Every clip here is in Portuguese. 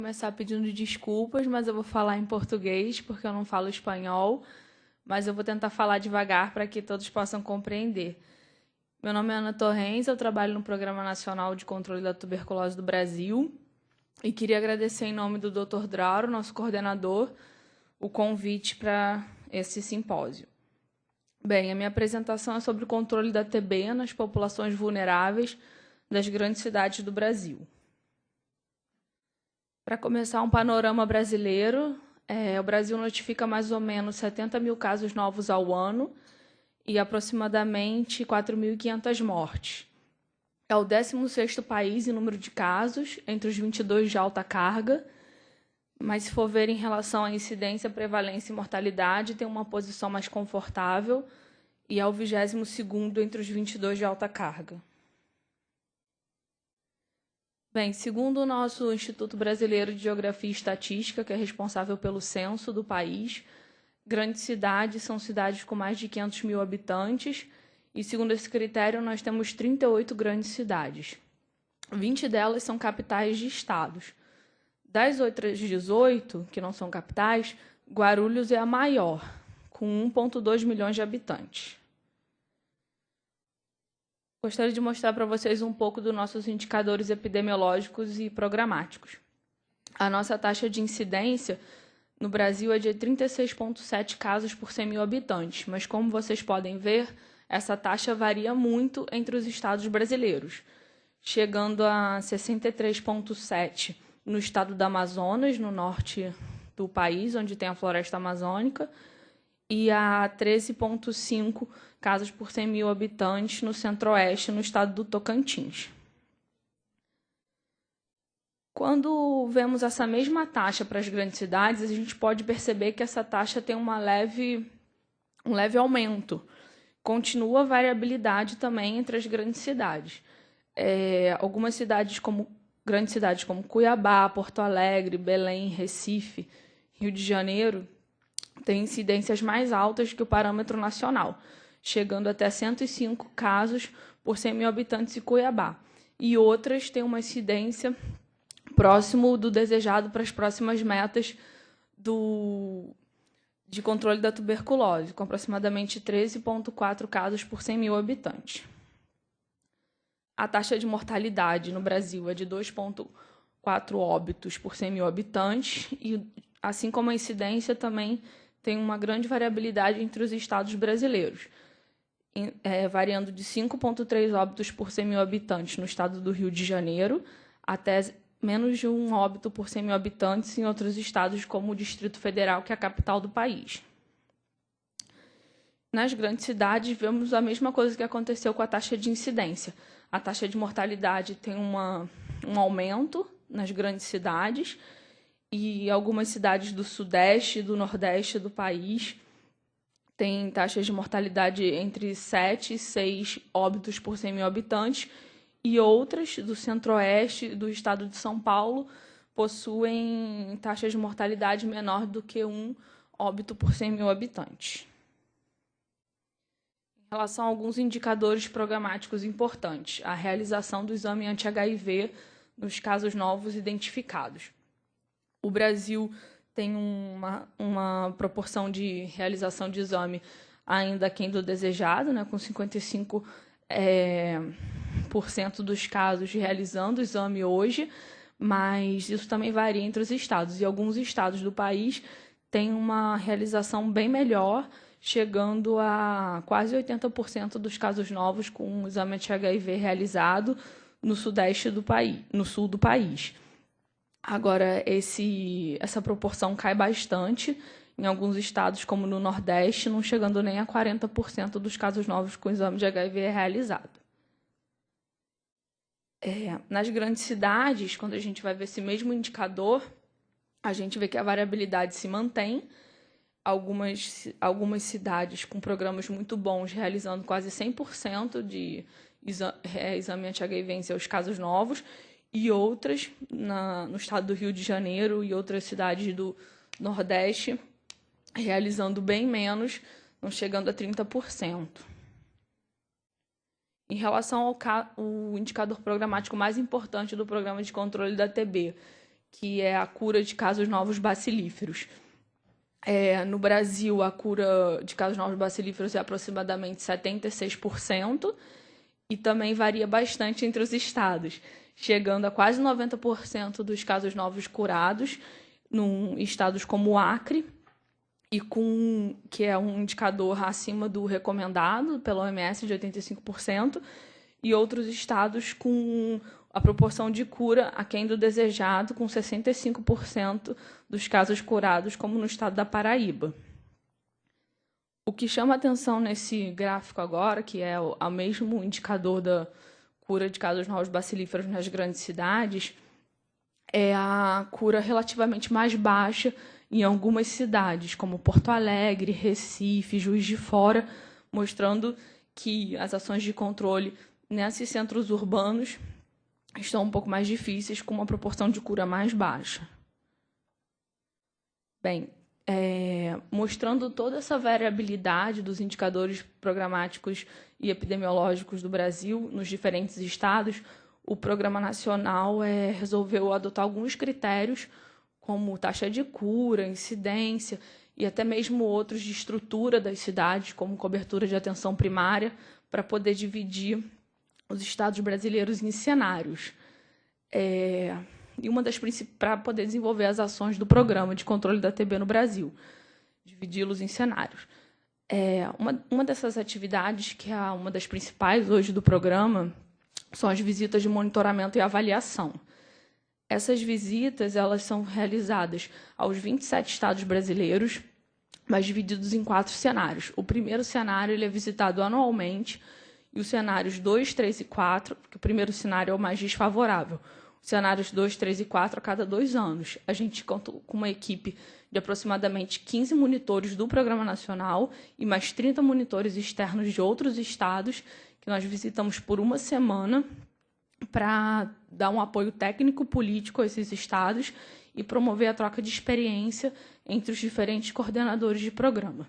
Começar pedindo desculpas, mas eu vou falar em português porque eu não falo espanhol, mas eu vou tentar falar devagar para que todos possam compreender. Meu nome é Ana Torrens, eu trabalho no Programa Nacional de Controle da Tuberculose do Brasil e queria agradecer em nome do Dr. Drauro, nosso coordenador, o convite para esse simpósio. Bem, a minha apresentação é sobre o controle da TB nas populações vulneráveis das grandes cidades do Brasil. Para começar, um panorama brasileiro, o Brasil notifica mais ou menos 70 mil casos novos ao ano e aproximadamente 4.500 mortes. É o 16º país em número de casos, entre os 22 de alta carga, mas se for ver em relação à incidência, prevalência e mortalidade, tem uma posição mais confortável e é o 22º entre os 22 de alta carga. Bem, segundo o nosso Instituto Brasileiro de Geografia e Estatística, que é responsável pelo censo do país, grandes cidades são cidades com mais de 500 mil habitantes, e segundo esse critério, nós temos 38 grandes cidades. 20 delas são capitais de estados. Das outras 18, que não são capitais, Guarulhos é a maior, com 1,2 milhões de habitantes. Gostaria de mostrar para vocês um pouco dos nossos indicadores epidemiológicos e programáticos. A nossa taxa de incidência no Brasil é de 36,7 casos por 100 mil habitantes, mas como vocês podem ver, essa taxa varia muito entre os estados brasileiros, chegando a 63,7 no estado do Amazonas, no norte do país, onde tem a floresta amazônica, e a 13,5 casos por 100 mil habitantes no centro-oeste, no estado do Tocantins. Quando vemos essa mesma taxa para as grandes cidades, a gente pode perceber que essa taxa tem um leve aumento. Continua a variabilidade também entre as grandes cidades. Algumas grandes cidades como Cuiabá, Porto Alegre, Belém, Recife, Rio de Janeiro, têm incidências mais altas que o parâmetro nacional, chegando até 105 casos por 100 mil habitantes em Cuiabá. E outras têm uma incidência próximo do desejado para as próximas metas de controle da tuberculose, com aproximadamente 13,4 casos por 100 mil habitantes. A taxa de mortalidade no Brasil é de 2,4 óbitos por 100 mil habitantes, e assim como a incidência também tem uma grande variabilidade entre os estados brasileiros, variando de 5,3 óbitos por 100 mil habitantes no estado do Rio de Janeiro até menos de 1 óbito por 100 mil habitantes em outros estados, como o Distrito Federal, que é a capital do país. Nas grandes cidades, vemos a mesma coisa que aconteceu com a taxa de incidência. A taxa de mortalidade tem um aumento nas grandes cidades, e algumas cidades do Sudeste e do Nordeste do país têm taxas de mortalidade entre 7 e 6 óbitos por 100 mil habitantes, e outras do Centro-Oeste e do estado de São Paulo possuem taxas de mortalidade menor do que 1 óbito por 100 mil habitantes. Em relação a alguns indicadores programáticos importantes, a realização do exame anti-HIV nos casos novos identificados. O Brasil tem uma proporção de realização de exame ainda aquém do desejado, com 55% dos casos realizando o exame hoje, mas isso também varia entre os estados. E alguns estados do país têm uma realização bem melhor, chegando a quase 80% dos casos novos com o exame anti-HIV realizado no sudeste do país, no sul do país. Agora, essa proporção cai bastante em alguns estados, como no Nordeste, não chegando nem a 40% dos casos novos com exame de HIV realizado. Nas grandes cidades, quando a gente vai ver esse mesmo indicador, a gente vê que a variabilidade se mantém. Algumas cidades com programas muito bons, realizando quase 100% de exame anti-HIV em seus casos novos, e outras, no estado do Rio de Janeiro e outras cidades do Nordeste, realizando bem menos, não chegando a 30%. Em relação ao indicador programático mais importante do programa de controle da TB, que é a cura de casos novos bacilíferos. No Brasil, a cura de casos novos bacilíferos é aproximadamente 76%, e também varia bastante entre os estados, chegando a quase 90% dos casos novos curados em estados como o Acre, que é um indicador acima do recomendado pela OMS de 85%, e outros estados com a proporção de cura aquém do desejado, com 65% dos casos curados, como no estado da Paraíba. O que chama atenção nesse gráfico agora, que é o mesmo indicador da cura de casos novos bacilíferos nas grandes cidades, é a cura relativamente mais baixa em algumas cidades, como Porto Alegre, Recife, Juiz de Fora, mostrando que as ações de controle nesses centros urbanos estão um pouco mais difíceis, com uma proporção de cura mais baixa. Bem, mostrando toda essa variabilidade dos indicadores programáticos e epidemiológicos do Brasil nos diferentes estados, o Programa Nacional resolveu adotar alguns critérios, como taxa de cura, incidência e até mesmo outros de estrutura das cidades, como cobertura de atenção primária, para poder dividir os estados brasileiros em cenários. E para poder desenvolver as ações do Programa de Controle da TB no Brasil, dividi-los em cenários. Uma dessas atividades, que é uma das principais hoje do programa, são as visitas de monitoramento e avaliação. Essas visitas elas são realizadas aos 27 estados brasileiros, mas divididos em 4 cenários. O primeiro cenário ele é visitado anualmente, e os cenários 2, 3 e 4, porque o primeiro cenário é o mais desfavorável. Os cenários 2, 3 e 4 a cada 2 anos. A gente conta com uma equipe de aproximadamente 15 monitores do Programa Nacional e mais 30 monitores externos de outros estados, que nós visitamos por uma semana para dar um apoio técnico-político a esses estados e promover a troca de experiência entre os diferentes coordenadores de programa.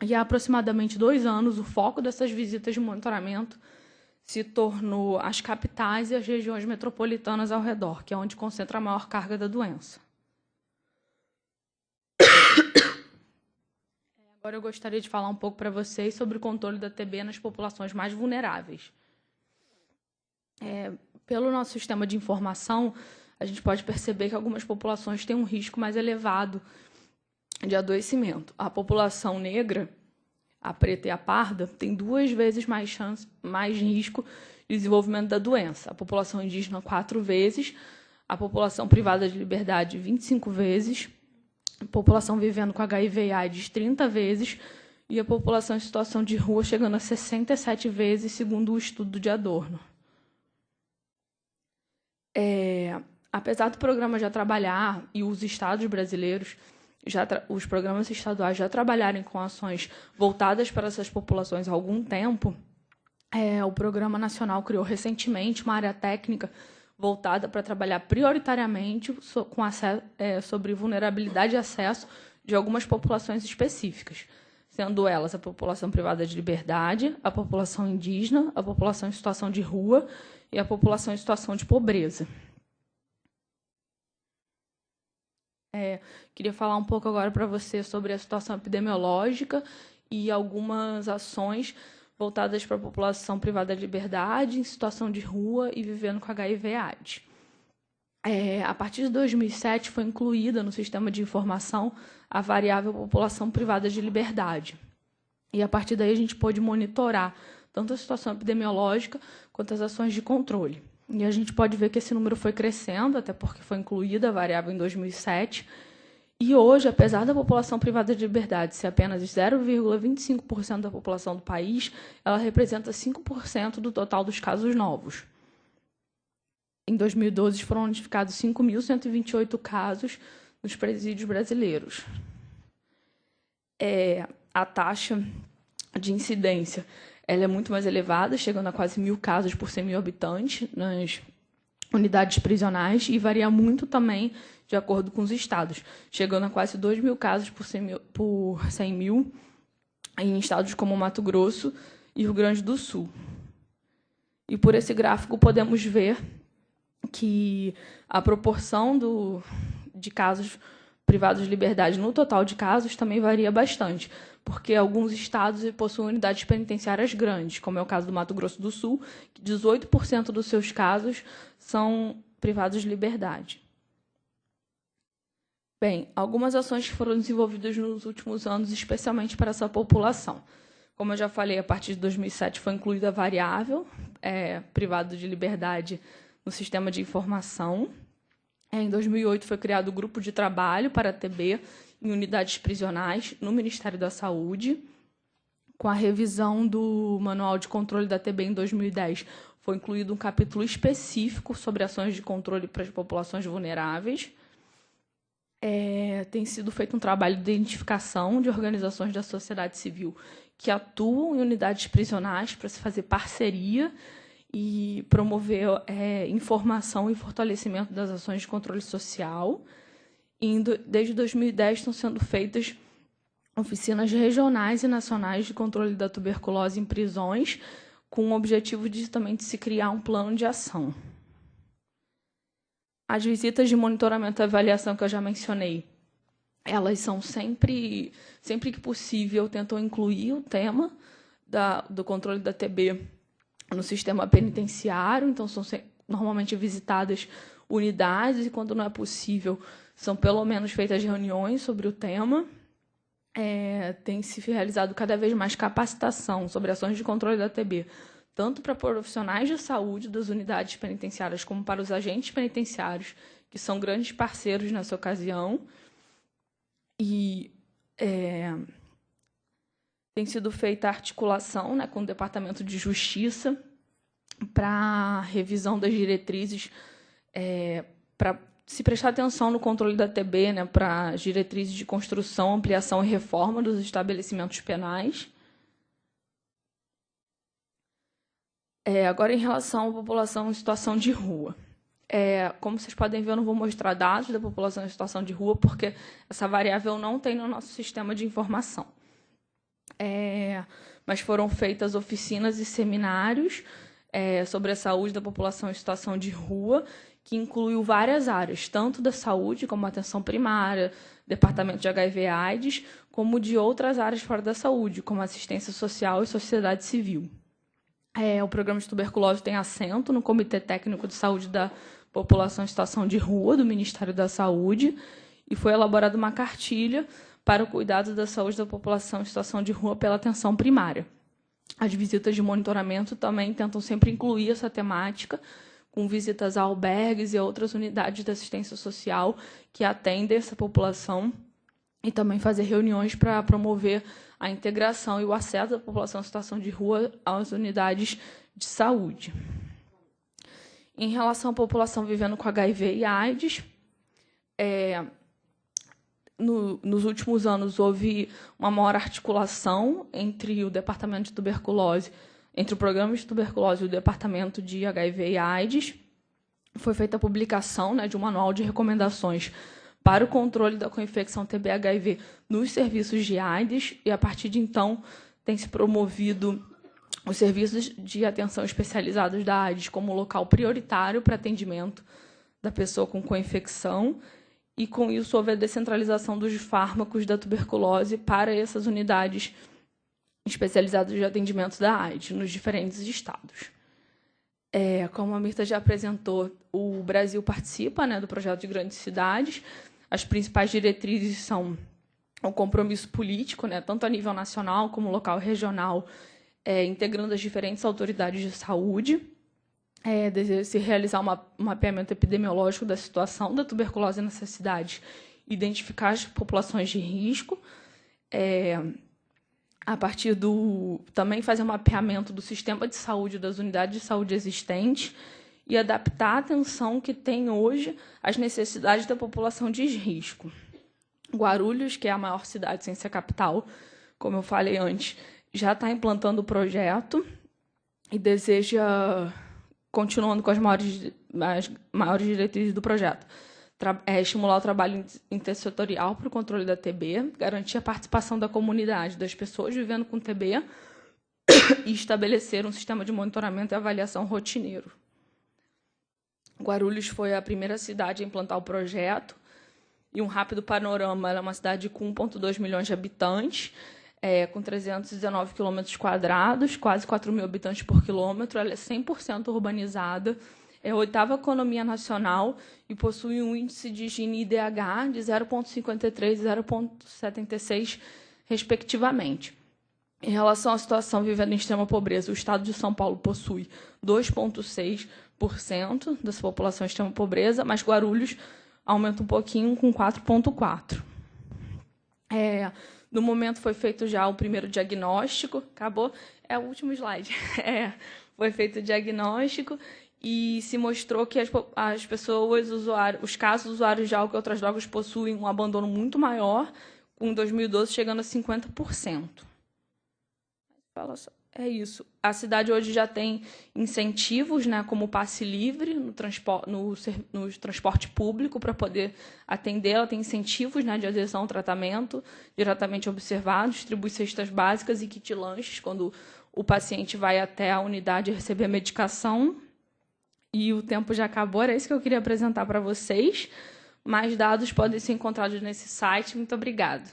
E há aproximadamente 2 anos, o foco dessas visitas de monitoramento se tornou as capitais e as regiões metropolitanas ao redor, que é onde concentra a maior carga da doença. Agora eu gostaria de falar um pouco para vocês sobre o controle da TB nas populações mais vulneráveis. Pelo nosso sistema de informação, a gente pode perceber que algumas populações têm um risco mais elevado de adoecimento. A população negra, a preta e a parda, tem 2 vezes mais risco de desenvolvimento da doença. A população indígena, 4 vezes. A população privada de liberdade, 25 vezes. A população vivendo com HIV e AIDS, 30 vezes. E a população em situação de rua chegando a 67 vezes, segundo o estudo de Adorno. Apesar do programa já trabalhar, e os estados brasileiros, os programas estaduais já trabalharem com ações voltadas para essas populações há algum tempo, o Programa Nacional criou recentemente uma área técnica voltada para trabalhar prioritariamente sobre vulnerabilidade e acesso de algumas populações específicas, sendo elas a população privada de liberdade, a população indígena, a população em situação de rua e a população em situação de pobreza. Queria falar um pouco agora para você sobre a situação epidemiológica e algumas ações voltadas para a população privada de liberdade, em situação de rua e vivendo com HIV e AIDS. A partir de 2007, foi incluída no sistema de informação a variável população privada de liberdade. E, a partir daí, a gente pôde monitorar tanto a situação epidemiológica quanto as ações de controle. E a gente pode ver que esse número foi crescendo, até porque foi incluída a variável em 2007. E hoje, apesar da população privada de liberdade ser apenas 0,25% da população do país, ela representa 5% do total dos casos novos. Em 2012, foram notificados 5.128 casos nos presídios brasileiros. A taxa de incidência ela é muito mais elevada, chegando a quase 1.000 casos por 100 mil habitantes nas unidades prisionais, e varia muito também de acordo com os estados, chegando a quase 2.000 casos por 100 mil em estados como Mato Grosso e Rio Grande do Sul. E por esse gráfico podemos ver que a proporção de casos privados de liberdade no total de casos também varia bastante, porque alguns estados possuem unidades penitenciárias grandes, como é o caso do Mato Grosso do Sul, que 18% dos seus casos são privados de liberdade. Bem, algumas ações que foram desenvolvidas nos últimos anos, especialmente para essa população. Como eu já falei, a partir de 2007 foi incluída a variável privado de liberdade no sistema de informação. Em 2008 foi criado o grupo de trabalho para a TB em unidades prisionais no Ministério da Saúde. Com a revisão do Manual de Controle da TB em 2010, foi incluído um capítulo específico sobre ações de controle para as populações vulneráveis. Tem sido feito um trabalho de identificação de organizações da sociedade civil que atuam em unidades prisionais para se fazer parceria e promover informação e fortalecimento das ações de controle social. Desde 2010 estão sendo feitas oficinas regionais e nacionais de controle da tuberculose em prisões, com o objetivo também de se criar um plano de ação. As visitas de monitoramento e avaliação que eu já mencionei, elas são sempre que possível, tentam incluir o tema do controle da TB no sistema penitenciário, então são normalmente visitadas unidades e, quando não é possível, são pelo menos feitas reuniões sobre o tema. Tem se realizado cada vez mais capacitação sobre ações de controle da TB, tanto para profissionais de saúde das unidades penitenciárias como para os agentes penitenciários, que são grandes parceiros nessa ocasião. E tem sido feita a articulação, né, com o Departamento de Justiça para a revisão das diretrizes, para se prestar atenção no controle da TB, né, para as diretrizes de construção, ampliação e reforma dos estabelecimentos penais. Agora, em relação à população em situação de rua. Como vocês podem ver, eu não vou mostrar dados da população em situação de rua, porque essa variável não tem no nosso sistema de informação. Mas foram feitas oficinas e seminários sobre a saúde da população em situação de rua, que incluiu várias áreas, tanto da saúde, como atenção primária, departamento de HIV/AIDS, como de outras áreas fora da saúde, como assistência social e sociedade civil. O programa de tuberculose tem assento no Comitê Técnico de Saúde da População em Situação de Rua, do Ministério da Saúde, e foi elaborada uma cartilha para o cuidado da saúde da população em situação de rua pela atenção primária. As visitas de monitoramento também tentam sempre incluir essa temática, com visitas a albergues e outras unidades de assistência social que atendem essa população, e também fazer reuniões para promover a integração e o acesso da população em situação de rua às unidades de saúde. Em relação à população vivendo com HIV e AIDS, nos últimos anos houve uma maior articulação entre o Departamento de Tuberculose, entre o Programa de Tuberculose e o Departamento de HIV e AIDS. Foi feita a publicação, né, de um manual de recomendações para o controle da coinfecção TB/HIV nos serviços de AIDS, e, a partir de então, tem se promovido os serviços de atenção especializados da AIDS como local prioritário para atendimento da pessoa com coinfecção, e, com isso, houve a descentralização dos fármacos da tuberculose para essas unidades especializadas de atendimento da AIDS nos diferentes estados. Como a Mirta já apresentou, o Brasil participa, né, do projeto de grandes cidades. As principais diretrizes são o compromisso político, né, tanto a nível nacional como local e regional, integrando as diferentes autoridades de saúde. Deseja-se realizar um mapeamento epidemiológico da situação da tuberculose nessas cidades, identificar as populações de risco, a partir também fazer um mapeamento do sistema de saúde das unidades de saúde existentes e adaptar a atenção que tem hoje às necessidades da população de risco. Guarulhos, que é a maior cidade sem ser capital, como eu falei antes, já está implantando o projeto e deseja, continuando com as maiores diretrizes do projeto, estimular o trabalho intersetorial para o controle da TB, garantir a participação da comunidade, das pessoas vivendo com TB e estabelecer um sistema de monitoramento e avaliação rotineiro. Guarulhos foi a primeira cidade a implantar o projeto. E um rápido panorama, ela é uma cidade com 1,2 milhões de habitantes, com 319 quilômetros quadrados, quase 4 mil habitantes por quilômetro. Ela é 100% urbanizada, é a 8ª economia nacional e possui um índice de Gini-IDH de 0,53 e 0,76, respectivamente. Em relação à situação vivendo em extrema pobreza, o estado de São Paulo possui 2,6% da sua população em extrema pobreza, mas Guarulhos aumenta um pouquinho com 4,4%. No momento foi feito já o primeiro diagnóstico, acabou, é o último slide. Foi feito o diagnóstico e se mostrou que as pessoas, os casos usuários de álcool e outras drogas possuem um abandono muito maior, com 2012 chegando a 50%. É isso. A cidade hoje já tem incentivos, né, como o passe livre no transporte público para poder atender. Ela tem incentivos, né, de adesão ao tratamento, diretamente observado, distribui cestas básicas e kit lanches quando o paciente vai até a unidade receber a medicação. E o tempo já acabou, era isso que eu queria apresentar para vocês. Mais dados podem ser encontrados nesse site. Muito obrigada.